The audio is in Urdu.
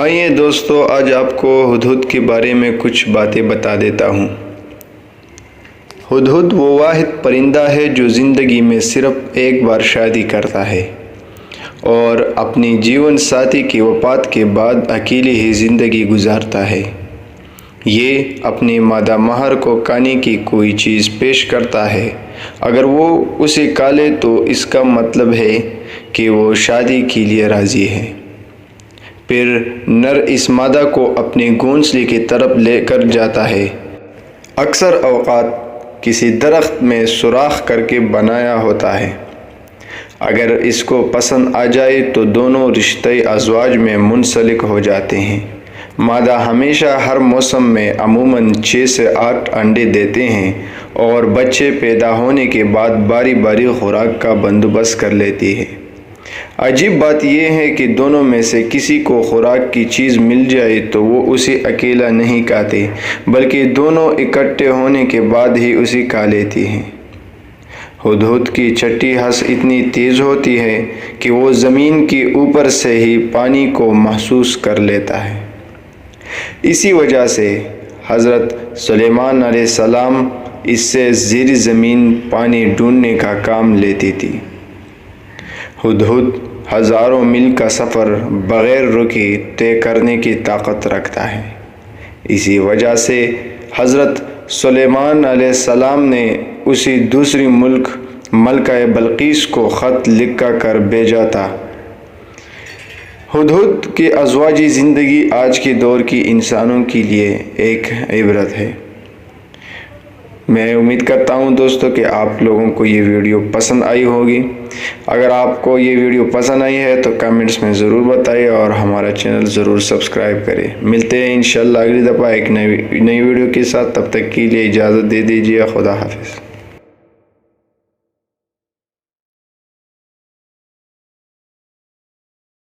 آئیے دوستو، آج آپ کو ہدہد کے بارے میں کچھ باتیں بتا دیتا ہوں۔ ہدہد وہ واحد پرندہ ہے جو زندگی میں صرف ایک بار شادی کرتا ہے اور اپنی جیون ساتھی کی وفات کے بعد اکیلے ہی زندگی گزارتا ہے۔ یہ اپنی مادہ مہر کو کھانے کی کوئی چیز پیش کرتا ہے۔ اگر وہ اسے کھا لے تو اس کا مطلب ہے کہ وہ شادی کے لیے راضی ہے۔ پھر نر اس مادہ کو اپنے گھونسلے کی طرف لے کر جاتا ہے، اکثر اوقات کسی درخت میں سوراخ کر کے بنایا ہوتا ہے۔ اگر اس کو پسند آ جائے تو دونوں رشتے ازواج میں منسلک ہو جاتے ہیں۔ مادہ ہمیشہ ہر موسم میں عموماً 6 سے 8 انڈے دیتے ہیں اور بچے پیدا ہونے کے بعد باری باری خوراک کا بندوبست کر لیتی ہے۔ عجیب بات یہ ہے کہ دونوں میں سے کسی کو خوراک کی چیز مل جائے تو وہ اسے اکیلا نہیں کھاتے، بلکہ دونوں اکٹھے ہونے کے بعد ہی اسے کھا لیتی ہیں۔ ہدہد کی چھٹی ہنس اتنی تیز ہوتی ہے کہ وہ زمین کے اوپر سے ہی پانی کو محسوس کر لیتا ہے۔ اسی وجہ سے حضرت سلیمان علیہ السلام اس سے زیر زمین پانی ڈھونڈنے کا کام لیتی تھی۔ ہدہد ہزاروں میل کا سفر بغیر رکے طے کرنے کی طاقت رکھتا ہے۔ اسی وجہ سے حضرت سلیمان علیہ السلام نے اسے دوسری ملکہ بلقیس کو خط لکھ کر بھیجا تھا۔ ہدہد کی ازواجی زندگی آج کے دور کی انسانوں کے لیے ایک عبرت ہے۔ میں امید کرتا ہوں دوستو کہ آپ لوگوں کو یہ ویڈیو پسند آئی ہوگی۔ اگر آپ کو یہ ویڈیو پسند آئی ہے تو کمنٹس میں ضرور بتائیں اور ہمارا چینل ضرور سبسکرائب کریں۔ ملتے ہیں انشاءاللہ اگلی دفعہ ایک نئی ویڈیو کے ساتھ، تب تک کے لیے اجازت دے دیجیے۔ خدا حافظ۔